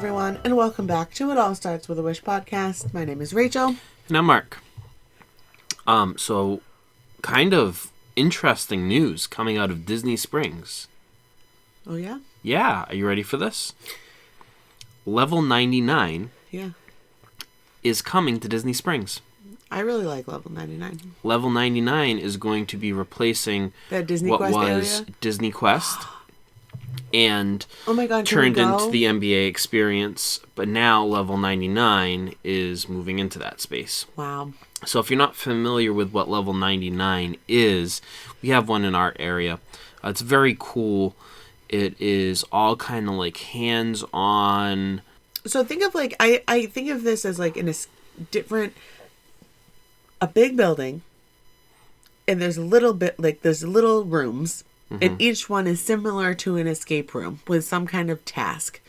everyone, and welcome back to It All Starts With a Wish podcast. My name is Rachel. And I'm Mark. So kind of interesting news coming out of Disney Springs. Oh, yeah? Yeah, are you ready for this? Level 99 is coming to Disney Springs. I really like Level 99. Level 99 is going to be replacing That Disney what Quest was area? Disney Quest and Oh my god, turned can we go? into the NBA experience, but now Level 99 is moving into that space. Wow. So if you're not familiar with what Level 99 is, we have one in our area. It's very cool. It is all kind of like hands-on. So think of like, I think of this as like in a big building, and there's a little bit, like there's little rooms, and each one is similar to an escape room with some kind of task.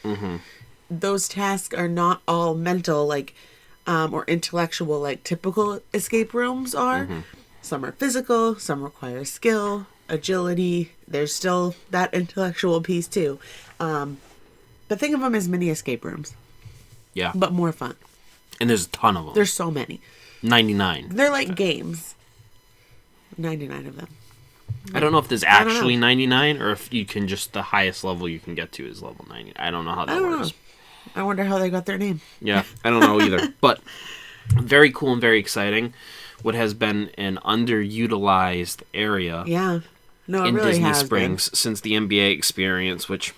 Those tasks are not all mental, like, or intellectual, like typical escape rooms are. Some are physical, some require skill, agility. There's still that intellectual piece too. But think of them as mini escape rooms, Yeah. but more fun. And there's a ton of them. There's so many. 99. They're like games. 99 of them. I don't know if there's don't know. actually 99 or if you can just, the highest level you can get to is level 90. I don't know how I that don't works. know. I wonder how they got their name. Yeah, I don't know either. But very cool and very exciting. What has been an underutilized area Yeah. No, it in really Disney has Springs since the NBA experience, which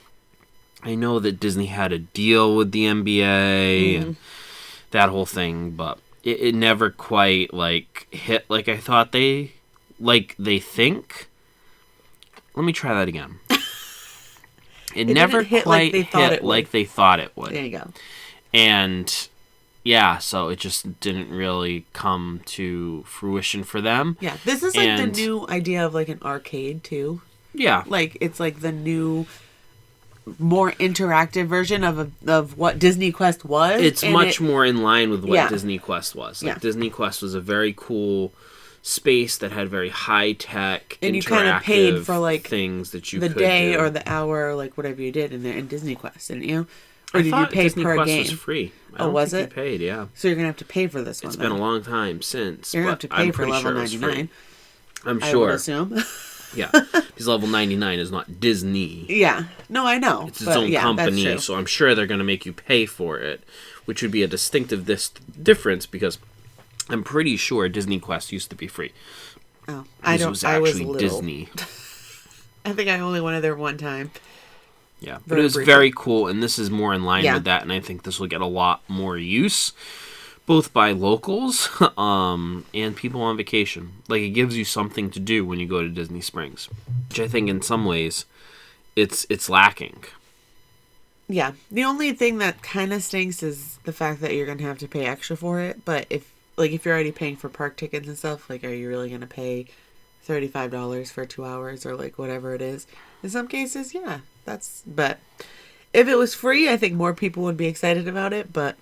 I know that Disney had a deal with the NBA and that whole thing, but it never quite like hit like I thought they think. Let me try that again. It never didn't hit quite like they thought it would. like they thought it would. There you go. And yeah, so it just didn't really come to fruition for them. Yeah. This is like And- the new idea of like an arcade too. Yeah. Like it's like the new, more interactive version of what Disney Quest was. It's and much more in line with what Yeah. Disney Quest was. Like Yeah. Disney Quest was a very cool space that had very high tech, And you kinda paid for, like, things that you the could day do. or the hour or like whatever you did in Disney Quest, didn't you? Or I did you thought pay Disney per Quest game? was free. I Oh, don't was think it? You paid, yeah. So you're gonna have to pay for this one. It's then. been a long time since. You're gonna have but to pay I'm for pretty level sure it was 99. free. I'm I sure. would assume. Yeah, because level 99 is not Disney. Yeah. No, I know. It's its but own yeah, company, That's true. so I'm sure they're going to make you pay for it, which would be a distinctive difference because I'm pretty sure Disney Quest used to be free. Oh, I This don't. was I was actually little. Disney. I think I only went there one time. Yeah, but Very it was briefly. very cool, and this is more in line Yeah. with that, and I think this will get a lot more use, both by locals and people on vacation. Like, it gives you something to do when you go to Disney Springs, which I think in some ways it's lacking. Yeah. The only thing that kind of stinks is the fact that you're gonna have to pay extra for it. But if you're already paying for park tickets and stuff, like, are you really gonna pay $35 for 2 hours or like whatever it is? In some cases, yeah. But if it was free, I think more people would be excited about it. But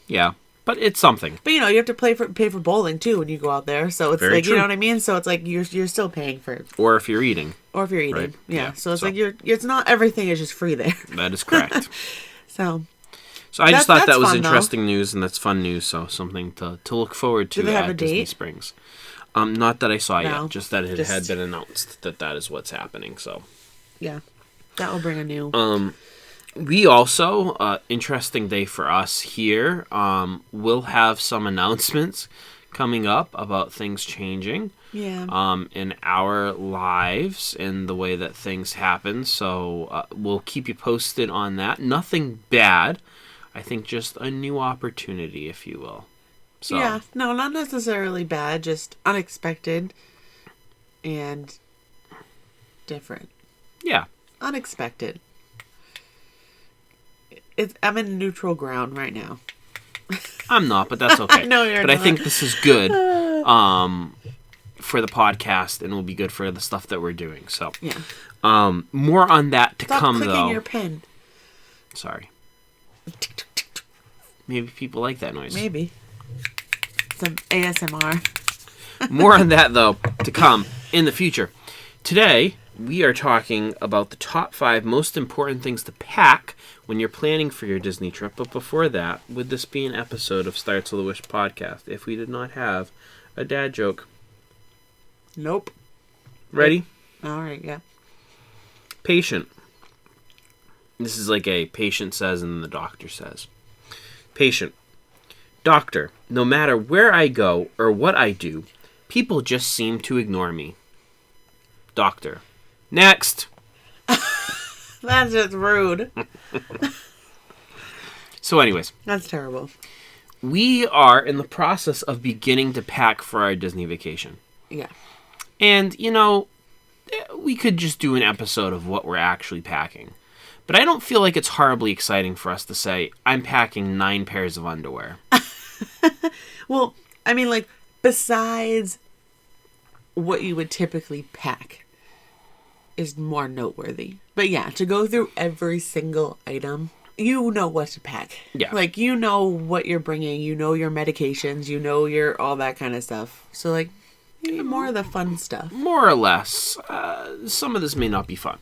Yeah, but it's something. you know, you have to pay for bowling too when you go out there. So it's Very like, you true. know what I mean? So it's like you're still paying for it. Or if you're eating, Or if you're eating. Right. Yeah. Yeah. So it's So- like it's not everything is just free there. that is correct. So So I just thought That's that was fun, though. interesting news, and that's fun news. So something to look forward to Do they have at a Disney date? Springs. Not that I saw No, yet, just that it had just- been announced that is what's happening. So yeah. That will bring a new we also interesting day for us here. We'll have some announcements coming up about things changing. Yeah. In our lives and the way that things happen. So we'll keep you posted on that. Nothing bad. I think just a new opportunity, if you will. So Yeah. No, not necessarily bad, just unexpected and different. yeah. Unexpected. I'm in neutral ground right now. I'm not, but that's okay. No, you're but I not. think this is good for the podcast and will be good for the stuff that we're doing. So Yeah. more on that to Stop come, clicking though. your pen. Sorry. Maybe people like that noise. Maybe. Some ASMR. More on that, though, to come in the future. Today, we are talking about the top 5 most important things to pack when you're planning for your Disney trip. But before that, would this be an episode of Starts with a Wish podcast if we did not have a dad joke? Nope. Ready? All right, yeah. Patient. This is like a patient says and then the doctor says. Patient. Doctor, no matter where I go or what I do, people just seem to ignore me. Doctor. Next. That's just rude. So anyways. That's terrible. We are in the process of beginning to pack for our Disney vacation. Yeah. And, we could just do an episode of what we're actually packing. But I don't feel like it's horribly exciting for us to say, I'm packing 9 pairs of underwear. Well, I mean, like, besides what you would typically pack is more noteworthy. But yeah, to go through every single item, you know what to pack. Yeah. Like, you know what you're bringing, you know your medications, you know your all that kind of stuff. So, like, maybe more of the fun stuff. More or less. Some of this may not be fun.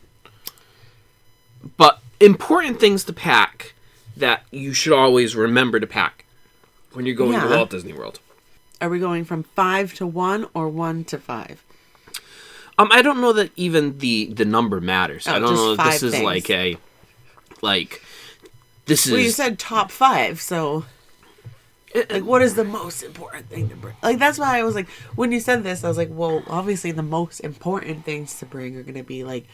But important things to pack that you should always remember to pack when you're going to Walt Disney World. Are we going from 5 to 1 or 1 to 5? I don't know that even the number matters. I don't know that this is things. Well, you said top 5, so like, what is the most important thing to bring? Like, that's why I was like, when you said this, I was like, well, obviously the most important things to bring are going to be like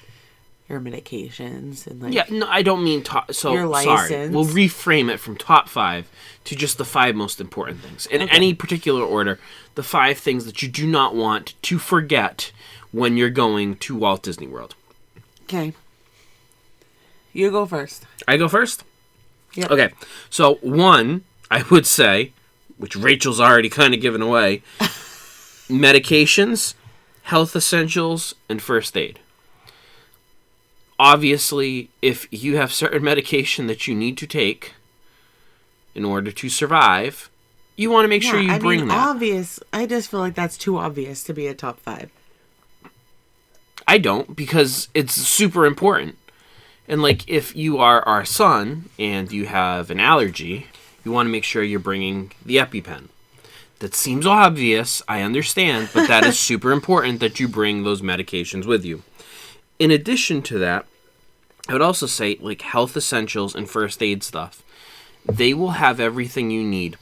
your medications and like I don't mean top. So your license. Sorry, we'll reframe it from top 5 to just the 5 most important things in any particular order. The 5 things that you do not want to forget when you're going to Walt Disney World. Okay, you go first. I go first. Yep. Okay, so 1, I would say, which Rachel's already kind of given away, medications, health essentials, and first aid. Obviously, if you have certain medication that you need to take in order to survive, you want to make sure you bring that. Obvious. I just feel like that's too obvious to be a top 5. I don't, because it's super important. And like, if you are our son and you have an allergy, you want to make sure you're bringing the EpiPen. That seems obvious, I understand, but that is super important that you bring those medications with you. In addition to that, I would also say, like, health essentials and first aid stuff. They will have everything you need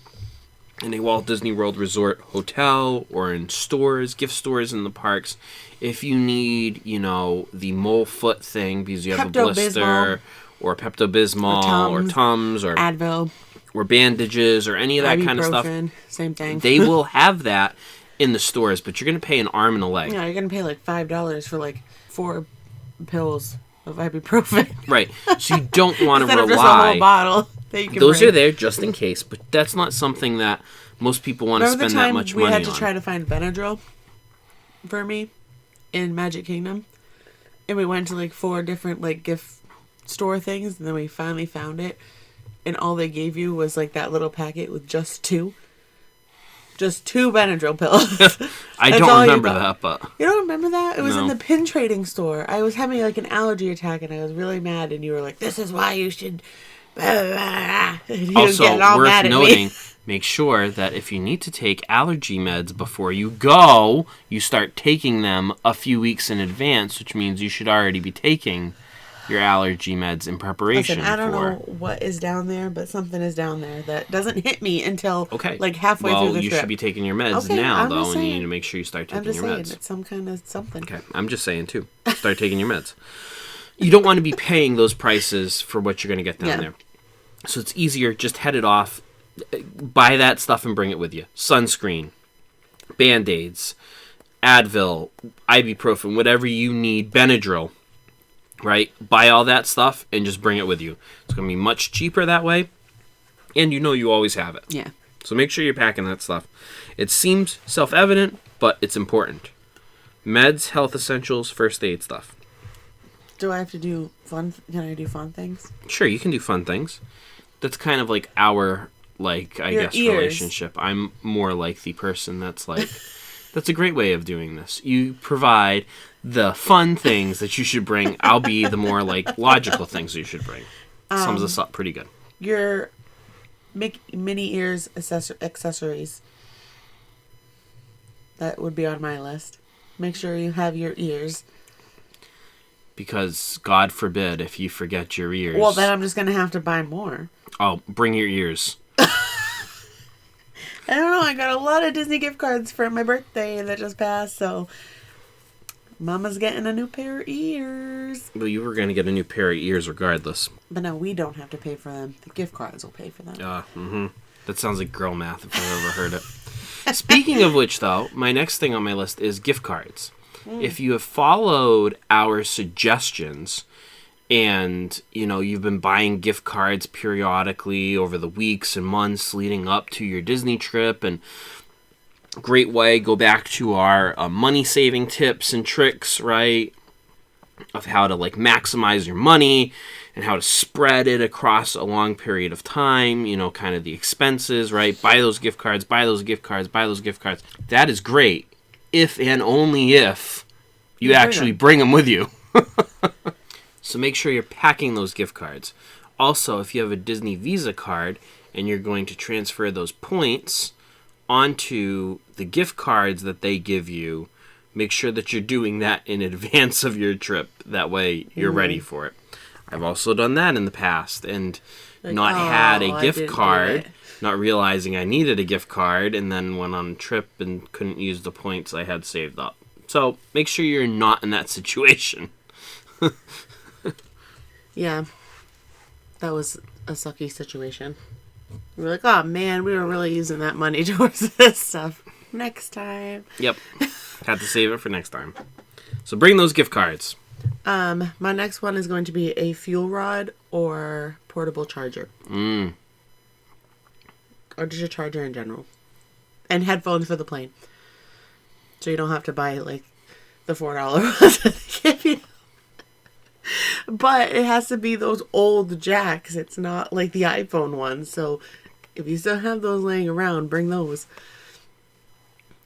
in a Walt Disney World Resort hotel or in stores, gift stores in the parks. If you need, the mole foot thing because you have a blister, or Pepto-Bismol, or Tums, or Advil, or bandages, or any of that kind of stuff. Same thing. They will have that in the stores, but you're going to pay an arm and a leg. Yeah, you're going to pay like $5 for like 4 pills of ibuprofen. Right. So you don't want to rely. Instead of just a whole bottle that you can Those bring. are there just in case, but that's not something that most people want to spend that much money on. We had to try to find Benadryl for me in Magic Kingdom, and we went to like 4 different like gift store things, and then we finally found it, and all they gave you was like that little packet with just 2 Benadryl pills. I don't remember that, but you don't remember that? It was No. in the pin trading store. I was having like an allergy attack, and I was really mad, and you were like, "This is why you should." You also getting all worth mad at noting. me. Make sure that if you need to take allergy meds before you go, you start taking them a few weeks in advance, which means you should already be taking your allergy meds in preparation. Listen, I don't know what is down there, but something is down there that doesn't hit me until like halfway through the trip. Well, you should be taking your meds now, though, and you need to make sure you start taking your meds. It's some kind of something. Okay, I'm just saying, too. Start taking your meds. You don't want to be paying those prices for what you're going to get down there. So it's easier, just head it off, buy that stuff and bring it with you. Sunscreen, Band-Aids, Advil, ibuprofen, whatever you need, Benadryl, right? Buy all that stuff and just bring it with you. It's going to be much cheaper that way, and you always have it. Yeah. So make sure you're packing that stuff. It seems self-evident, but it's important. Meds, health essentials, first aid stuff. Do I have to do fun? Can I do fun things? Sure, you can do fun things. That's kind of like our, I guess, relationship. I'm more like the person that's like, That's a great way of doing this. You provide the fun things that you should bring. I'll be the more like logical things you should bring. Sums us up pretty good. Your mini ears accessories. That would be on my list. Make sure you have your ears. Because God forbid if you forget your ears. Well, then I'm just going to have to buy more. Oh, bring your ears. I don't know. I got a lot of Disney gift cards for my birthday that just passed, so Mama's getting a new pair of ears. Well, you were going to get a new pair of ears regardless. But no, we don't have to pay for them. The gift cards will pay for them. That sounds like girl math if I've ever heard it. Speaking of which, though, my next thing on my list is gift cards. If you have followed our suggestions and, you've been buying gift cards periodically over the weeks and months leading up to your Disney trip, and great way, go back to our money-saving tips and tricks, right, of how to, maximize your money and how to spread it across a long period of time, kind of the expenses, right? Buy those gift cards, buy those gift cards, buy those gift cards. That is great. If and only if you actually bring them with you. So make sure you're packing those gift cards. Also, if you have a Disney Visa card and you're going to transfer those points onto the gift cards that they give you, make sure that you're doing that in advance of your trip. That way you're ready for it. I've also done that in the past and had a gift card, not realizing I needed a gift card, and then went on a trip and couldn't use the points I had saved up. So make sure you're not in that situation. Yeah. That was a sucky situation. We were like, oh man, we were really using that money towards this stuff. Next time. Yep. Had to save it for next time. So bring those gift cards. My next one is going to be a fuel rod or portable charger. Or just a charger in general. And headphones for the plane. So you don't have to buy the $4 ones that they give you. But it has to be those old jacks. It's not like the iPhone ones. So if you still have those laying around, bring those.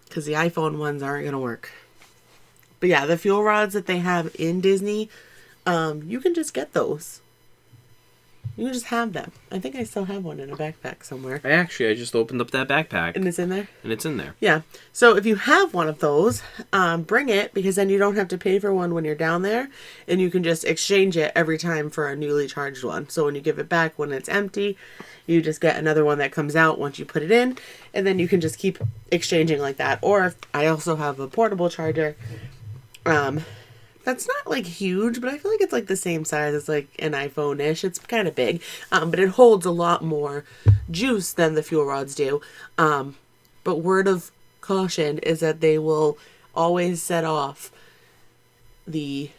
Because the iPhone ones aren't going to work. But yeah, the fuel rods that they have in Disney, you can just get those. You can just have them. I think I still have one in a backpack somewhere. I just opened up that backpack. And it's in there? And it's in there. Yeah. So if you have one of those, bring it, because then you don't have to pay for one when you're down there. And you can just exchange it every time for a newly charged one. So when you give it back when it's empty, you just get another one that comes out once you put it in. And then you can just keep exchanging like that. Or I also have a portable charger. That's not huge, but I feel like it's the same size as an iPhone-ish. It's kind of big, but it holds a lot more juice than the fuel rods do. But word of caution is that they will always set off the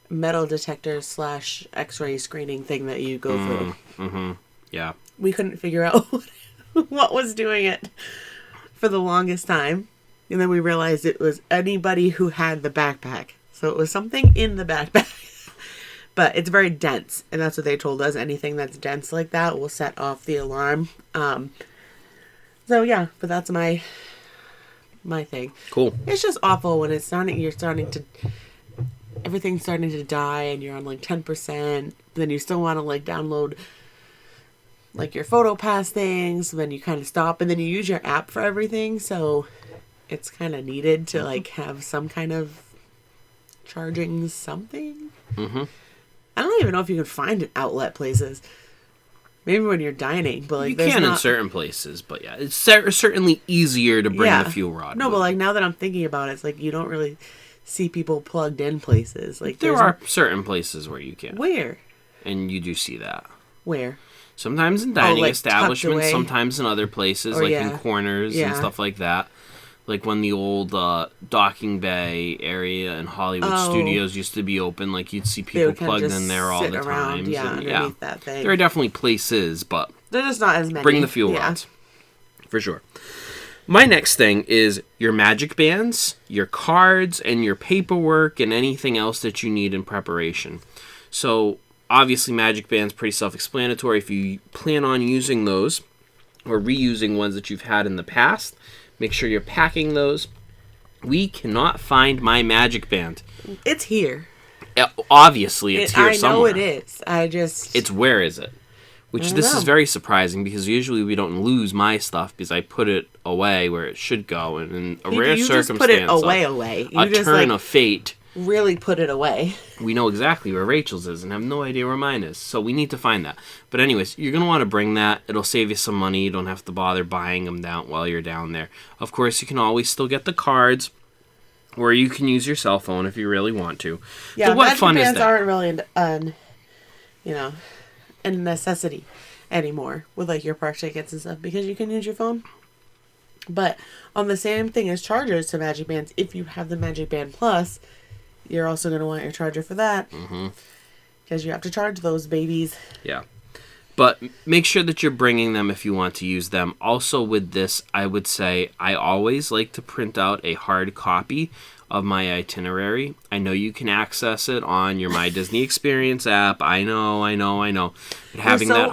metal detector / X-ray screening thing that you go through. Mm-hmm. Yeah. We couldn't figure out what was doing it for the longest time. And then we realized it was anybody who had the backpack. So it was something in the backpack. But it's very dense. And that's what they told us. Anything that's dense like that will set off the alarm. So yeah, but that's my thing. Cool. It's just awful when everything's starting to die and you're on 10%. Then you still want to download your PhotoPass things. Then you kind of stop. And then you use your app for everything. So it's kind of needed to have some kind of charging something. I don't even know if you can find it outlet places. Maybe when you're dining, but you can in certain places. But yeah, it's certainly easier to bring the fuel rod. No, but now that I'm thinking about it, it's you don't really see people plugged in places. There are certain places where you can. Where? And you do see that. Where? Sometimes in dining establishments, sometimes in other places, in corners and stuff like that. When the old docking bay area in Hollywood Studios used to be open, you'd see people plugged in there all the time. Underneath that thing. There are definitely places, but they're just not as many. Bring the fuel rods. For sure. My next thing is your magic bands, your cards, and your paperwork, and anything else that you need in preparation. So, obviously, magic bands, pretty self-explanatory. If you plan on using those, or reusing ones that you've had in the past, Make sure you're packing those. We cannot find my Magic Band. It's here. Obviously, it's here somewhere. I know it is. It's where is it? Which this is very surprising because usually we don't lose my stuff because I put it away where it should go, and in a rare circumstance, just put it away. You a turn of fate. Really put it away. We know exactly where Rachel's is and have no idea where mine is, so we need to find that. But anyways, you're going to want to bring that. It'll save you some money. You don't have to bother buying them down while you're down there. Of course, you can always still get the cards, or you can use your cell phone if you really want to. Yeah, but what Magic fun Bands is that? aren't really a necessity anymore with like your park tickets and stuff because you can use your phone. But on the same thing as chargers to Magic Bands, if you have the Magic Band Plus, you're also going to want your charger for that. Because you have to charge those babies. Yeah. But make sure that you're bringing them if you want to use them. Also with this, I would say I always like to print out a hard copy of my itinerary. I know you can access it on your My Disney Experience app. I know. But having that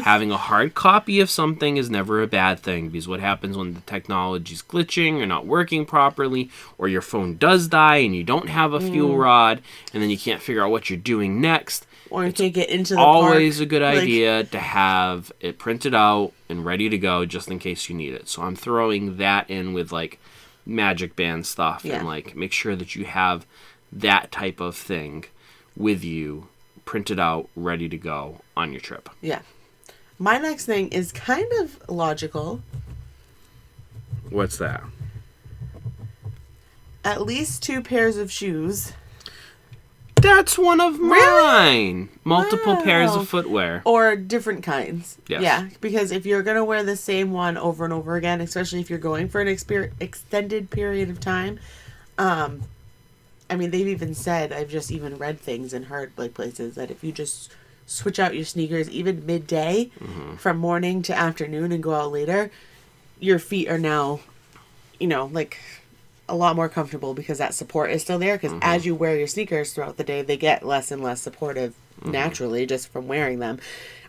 having a hard copy of something is never a bad thing, because what happens when the technology's glitching or not working properly, or your phone does die and you don't have a fuel rod, and then you can't figure out what you're doing next. Or you can't get into the always park. A good idea to have it printed out and ready to go just in case you need it. So I'm throwing that in with like Magic Band stuff and like make sure that you have that type of thing with you printed out, ready to go on your trip. Yeah. My next thing is kind of logical. What's that? At least 2 pairs of shoes. That's one of mine. Really? Multiple pairs of footwear. Or different kinds. Yes. Yeah, because if you're going to wear the same one over and over again, especially if you're going for an extended period of time, I mean, they've even said, I've just even read things and heard like places that if you just switch out your sneakers even midday from morning to afternoon and go out later, your feet are now, like a lot more comfortable because that support is still there. Because as you wear your sneakers throughout the day, they get less and less supportive naturally just from wearing them,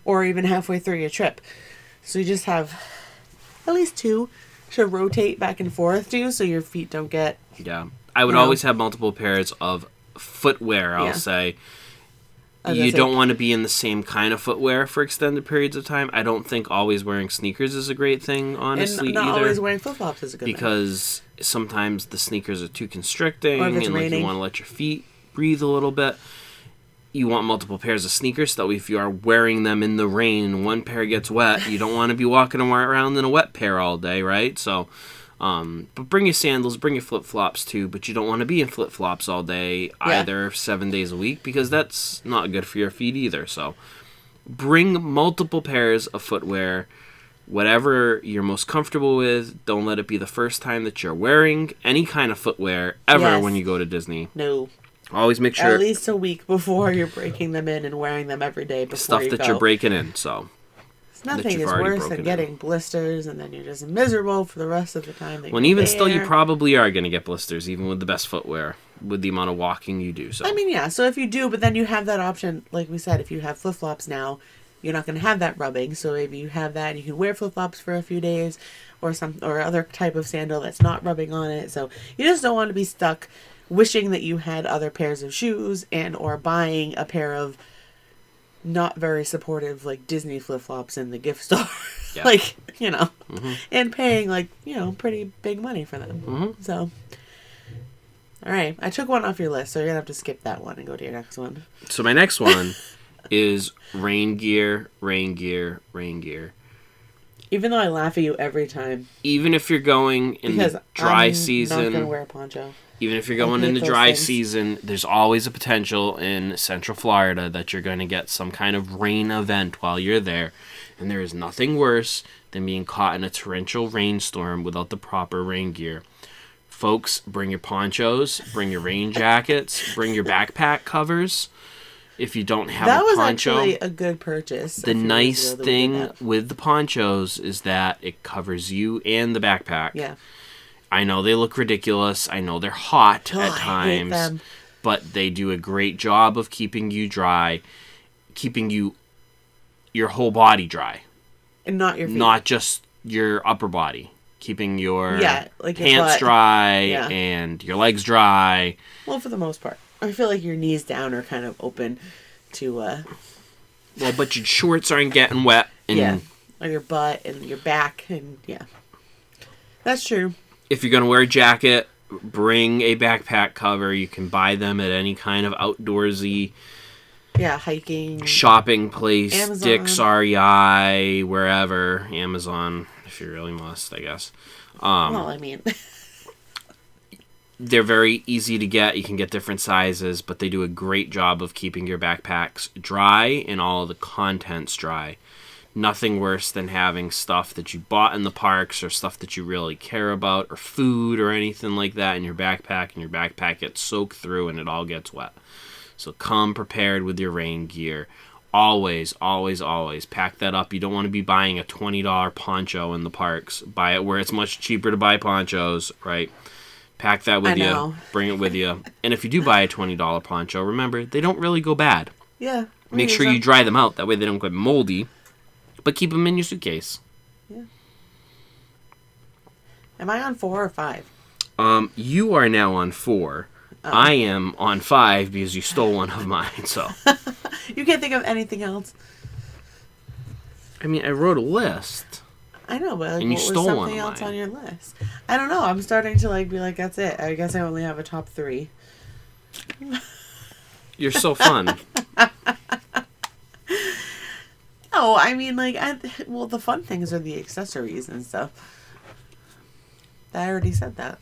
or even halfway through your trip. So you just have at least 2 to rotate back and forth to, so your feet don't get. Yeah, I would always have multiple pairs of footwear. I'll say. You don't want to be in the same kind of footwear for extended periods of time. I don't think always wearing sneakers is a great thing, honestly, and not either. always wearing flip-flops is a good thing. Because sometimes the sneakers are too constricting, or if it's and raining. You want to let your feet breathe a little bit. You want multiple pairs of sneakers, so if you are wearing them in the rain and one pair gets wet, you don't want to be walking around in a wet pair all day, right? So, but bring your sandals, bring your flip-flops too, but you don't want to be in flip-flops all day either, 7 days a week, because that's not good for your feet either. So bring multiple pairs of footwear, whatever you're most comfortable with. Don't let it be the first time that you're wearing any kind of footwear ever when you go to Disney. No. Always make sure. At least a week before you're breaking them in and wearing them every day before stuff you that go. You're breaking in, so. Nothing is worse than getting blisters, and then you're just miserable for the rest of the time. When even still, you probably are going to get blisters, even with the best footwear, with the amount of walking you do. So I mean, yeah. So if you do, but then you have that option, like we said, if you have flip-flops now, you're not going to have that rubbing. So if you have that, you can wear flip-flops for a few days, or other type of sandal that's not rubbing on it. So you just don't want to be stuck wishing that you had other pairs of shoes and or buying a pair of not very supportive like Disney flip-flops in the gift store. Like, and paying like, pretty big money for them. So all right, I took one off your list, so you're gonna have to skip that one and go to your next one. So my next one is rain gear, rain gear, rain gear. Even though I laugh at you every time. Even if you're going in the dry season. I'm not gonna wear a poncho. Even if you're going in the dry season, there's always a potential in Central Florida that you're going to get some kind of rain event while you're there. And there is nothing worse than being caught in a torrential rainstorm without the proper rain gear. Folks, bring your ponchos, bring your rain jackets, bring your backpack covers. If you don't have a poncho, that was actually a good purchase. The nice thing with the ponchos is that it covers you and the backpack. Yeah. I know they look ridiculous. I know they're hot at times. I hate them. But they do a great job of keeping you dry, keeping your whole body dry. And not your feet. Not just your upper body. keeping your like your pants butt. dry Yeah. and your legs dry. Well, for the most part. I feel like your knees down are kind of open to, Well, but your shorts aren't getting wet. And or your butt and your back, and that's true. if you're going to wear a jacket, bring a backpack cover. You can buy them at any kind of outdoorsy hiking, shopping place, Amazon. Dick's, REI, wherever. Amazon, if you really must, I guess. Well, I mean... They're very easy to get. You can get different sizes, but they do a great job of keeping your backpacks dry and all of the contents dry. Nothing worse than having stuff that you bought in the parks or stuff that you really care about or food or anything like that in your backpack, and your backpack gets soaked through and it all gets wet. So come prepared with your rain gear. Always, always, always pack that up. You don't want to be buying a $20 poncho in the parks. Buy it where it's much cheaper to buy ponchos, right? Pack that with you. Bring it with you. And if you do buy a $20 poncho, remember, they don't really go bad. Yeah. Make sure you dry them out. That way they don't get moldy. But keep them in your suitcase. Yeah. Am I on 4 or 5? You are now on 4. Oh. I am on 5 because you stole one of mine, so. You can't think of anything else. I mean, I wrote a list. I know, but and you what stole was something else on your list? I don't know. I'm starting to be like, that's it. I guess I only have a top 3. You're so fun. No, I mean, the fun things are the accessories and stuff. I already said that.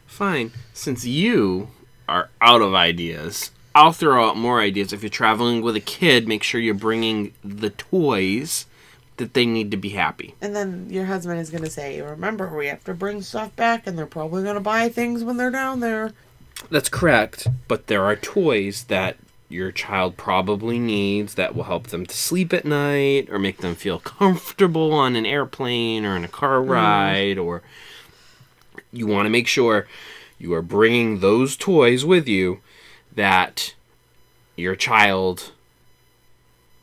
Fine. Since you are out of ideas, I'll throw out more ideas. If you're traveling with a kid, make sure you're bringing the toys that they need to be happy. And then your husband is going to say, remember, we have to bring stuff back, and they're probably going to buy things when they're down there. That's correct, but there are toys that your child probably needs that will help them to sleep at night or make them feel comfortable on an airplane or in a car ride, or you want to make sure you are bringing those toys with you that your child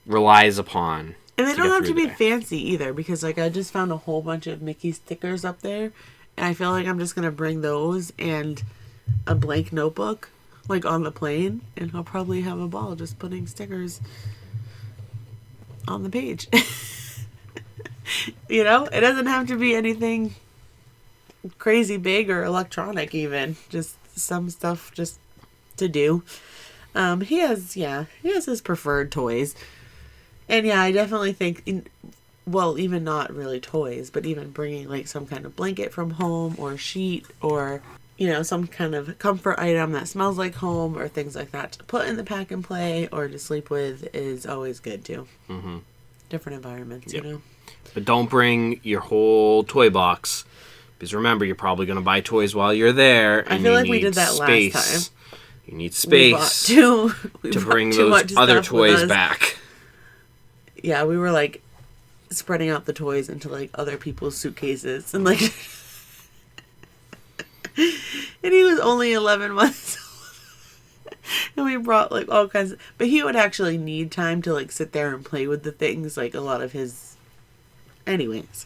relies upon. And they don't have to be fancy either, because I just found a whole bunch of Mickey stickers up there, and I feel like I'm just going to bring those and a blank notebook on the plane, and I'll probably have a ball just putting stickers on the page. It doesn't have to be anything crazy big or electronic even. Just some stuff just to do. He has his preferred toys. And yeah, I definitely think, even not really toys, but even bringing some kind of blanket from home or sheet or, some kind of comfort item that smells like home or things like that to put in the pack and play or to sleep with is always good too. Mm-hmm. Different environments, But don't bring your whole toy box, because remember, you're probably going to buy toys while you're there. And I feel like we did that last time. You need space to bring those other toys back. Yeah, we were spreading out the toys into other people's suitcases and and he was only 11 months old. And we brought all kinds of, but he would actually need time to sit there and play with the things, a lot of his. Anyways,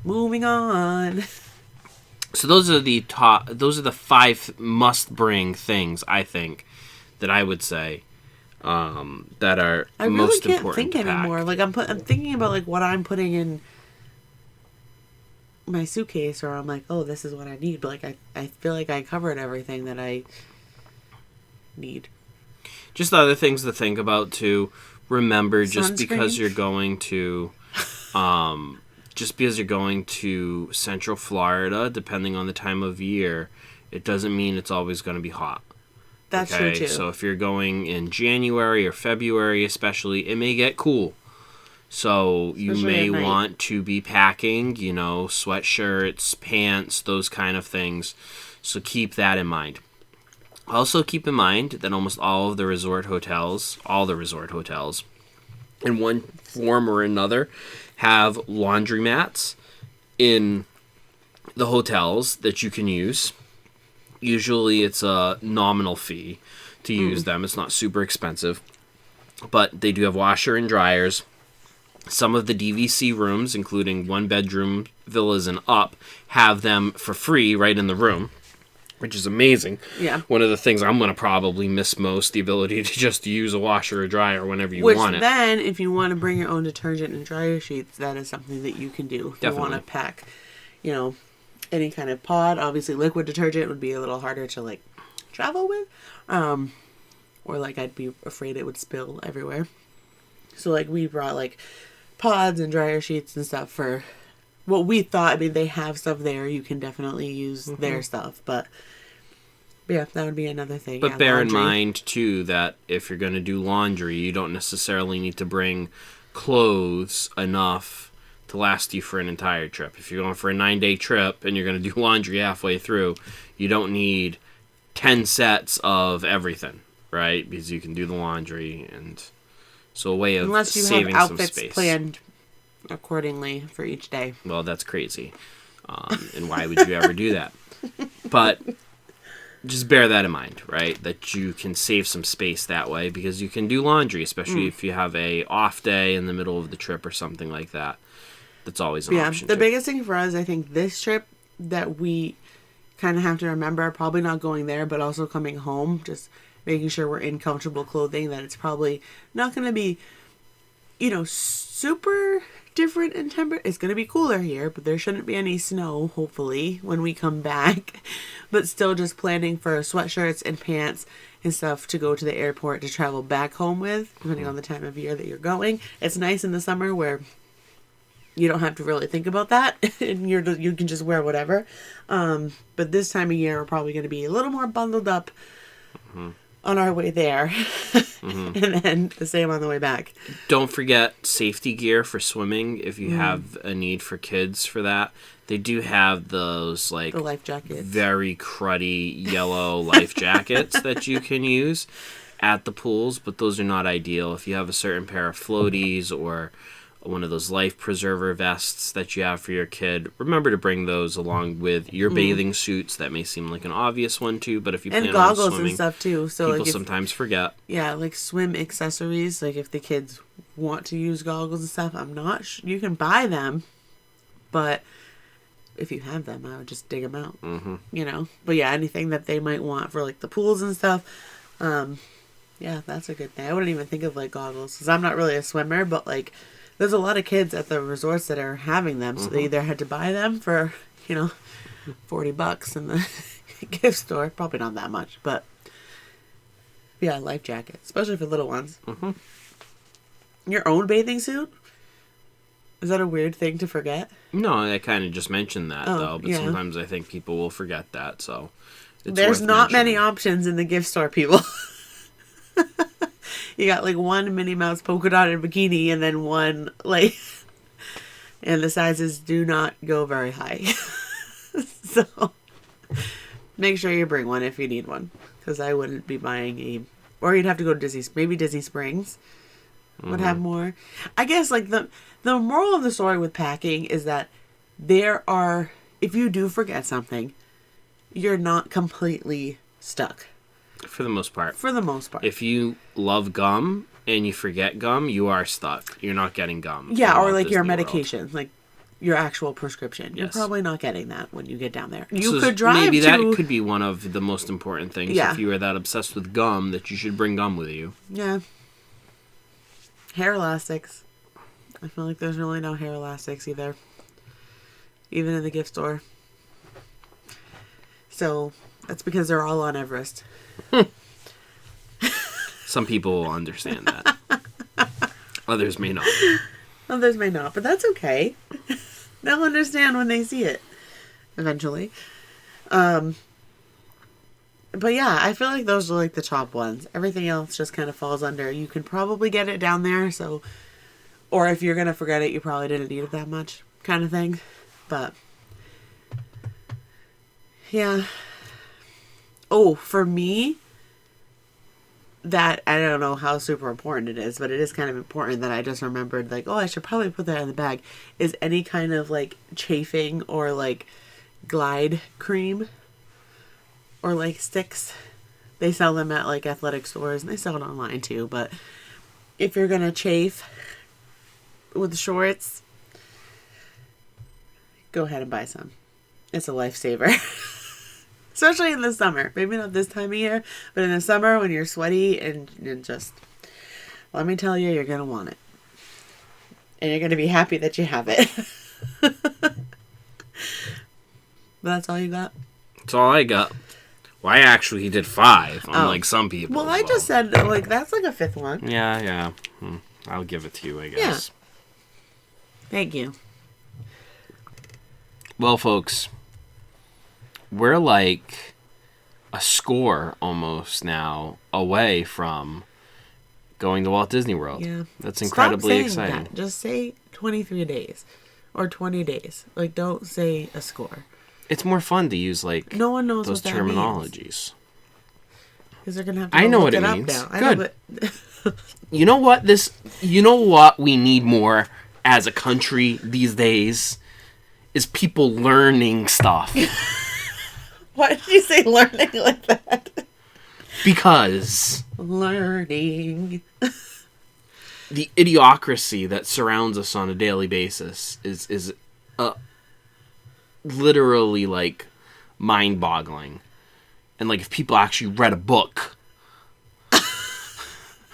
moving on. So those are the 5 must bring things, I think, that I would say that are most important. I really can't think to pack. anymore. I'm thinking about what I'm putting in my suitcase, or I'm oh, this is what I need. But I feel like I covered everything that I need. Just other things to think about too. Remember, Sunscreen? just because you're going to Central Florida, depending on the time of year, it doesn't mean it's always going to be hot. That's true too. So if you're going in January or February especially, it may get cool. So you may want to be packing, sweatshirts, pants, those kind of things. So keep that in mind. Also keep in mind that almost all the resort hotels, in one form or another, have laundromats in the hotels that you can use. Usually it's a nominal fee to use them. It's not super expensive. But they do have washer and dryers. Some of the DVC rooms, including one-bedroom villas and up, have them for free right in the room, which is amazing. Yeah. One of the things I'm going to probably miss most, the ability to just use a washer or dryer whenever you want it. Which then, if you want to bring your own detergent and dryer sheets, that is something that you can do. If Definitely. you want to pack, any kind of pod. Obviously, liquid detergent would be a little harder to, like, travel with. Or, like, I'd be afraid it would spill everywhere. So, like, we brought, like, pods and dryer sheets and stuff for what we thought. I mean, they have stuff there. You can definitely use their stuff. But, yeah, that would be another thing. But yeah, bear laundry. in mind, too, that if you're going to do laundry, you don't necessarily need to bring clothes enough to last you for an entire trip. If you're going for a 9-day trip and you're going to do laundry halfway through, you don't need 10 sets of everything, right? Because you can do the laundry, and so a way of Unless you saving have some outfits space. planned accordingly for each day. Well, that's crazy. And why would you ever do that? But just bear that in mind, right? That you can save some space that way, because you can do laundry, especially if you have a off day in the middle of the trip or something like that. That's always an option. The too. biggest thing for us, I think, this trip that we kind of have to remember, probably not going there, but also coming home, just making sure we're in comfortable clothing, that it's probably not going to be, super different in temperature. It's going to be cooler here, but there shouldn't be any snow, hopefully, when we come back. But still just planning for sweatshirts and pants and stuff to go to the airport to travel back home with, depending on the time of year that you're going. It's nice in the summer where you don't have to really think about that, and you can just wear whatever. But this time of year, we're probably going to be a little more bundled up on our way there, and then the same on the way back. Don't forget safety gear for swimming if you have a need for kids for that. They do have those, like, The life jackets. very cruddy yellow life jackets that you can use at the pools, but those are not ideal. If you have a certain pair of floaties or one of those life preserver vests that you have for your kid, remember to bring those along with your bathing suits. That may seem like an obvious one too, but if you plan And on goggles swimming, and stuff too. So people like sometimes forget. Yeah, like swim accessories. Like if the kids want to use goggles and stuff, I'm not you can buy them, but if you have them, I would just dig them out. But yeah, anything that they might want for like the pools and stuff. Yeah, that's a good thing. I wouldn't even think of like goggles because I'm not really a swimmer, but like there's a lot of kids at the resorts that are having them, so they either had to buy them for $40 in the gift store. Probably not that much, but yeah, life jacket, especially for little ones. Your own bathing suit? Is that a weird thing to forget? No, I kind of just mentioned that though, but yeah. sometimes I think people will forget that. So There's worth not many mentioning. options in the gift store, people. You got like one Minnie Mouse polka dotted bikini and then one like, and the sizes do not go very high. So make sure you bring one if you need one, because I wouldn't be buying or you'd have to go to maybe Disney Springs would have more. I guess like the moral of the story with packing is that if you do forget something, you're not completely stuck. For the most part. For the most part. If you love gum and you forget gum, you are stuck. You're not getting gum. Yeah, or Walt like your Disney World. medication, like your actual prescription. You're Yes. probably not getting that when you get down there. You So could drive maybe to... that could be one of the most important things. Yeah. If you are that obsessed with gum, that you should bring gum with you. Yeah. Hair elastics. I feel like there's really no hair elastics either. Even in the gift store. So, that's because they're all on Everest. Some people will understand that. Others may not. Others may not, but that's okay. They'll understand when they see it. Eventually. But yeah, I feel like those are like the top ones. Everything else just kind of falls under. You can probably get it down there, so... Or if you're going to forget it, you probably didn't need it that much, kind of thing. But... Yeah. Oh, for me... That, I don't know how super important it is, but it is kind of important that I just remembered, like, oh, I should probably put that in the bag, is any kind of, like, chafing or, like, Glide cream or, like, sticks. They sell them at, like, athletic stores, and they sell it online, too, but if you're gonna chafe, with shorts, go ahead and buy some. It's a lifesaver. Especially in the summer. Maybe not this time of year, but in the summer when you're sweaty and just, let me tell you, you're going to want it. And you're going to be happy that you have it. But that's all you got? That's all I got. Well, I actually did 5, unlike some people. Well, I just said, like, that's like a 5th one. Yeah. I'll give it to you, I guess. Yeah. Thank you. Well, folks, we're like a score almost now away from going to Walt Disney World. Yeah. That's incredibly Stop saying exciting. That. Just say 23 days or 20 days. Like, don't say a score. It's more fun to use, like, no one knows those what that terminologies. Because they're going to have to I know look what it up means. now. Good. You know what we need more as a country these days is people learning stuff. Why did you say learning like that? Because learning. The idiocracy that surrounds us on a daily basis is literally, like, mind-boggling. And, like, if people actually read a book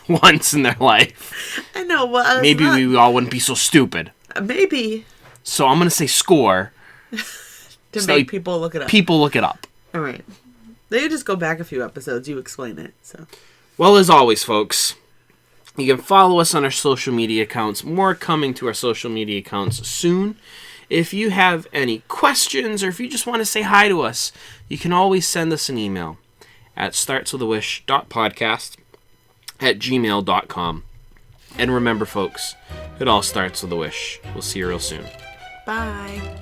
once in their life, I know, well, maybe we all wouldn't be so stupid. Maybe. So I'm going to say score. To make people look it up. People look it up. All right. They just go back a few episodes. You explain it. So. Well, as always, folks, you can follow us on our social media accounts. More coming to our social media accounts soon. If you have any questions or if you just want to say hi to us, you can always send us an email at startswithawish.podcast@gmail.com. And remember, folks, it all starts with a wish. We'll see you real soon. Bye.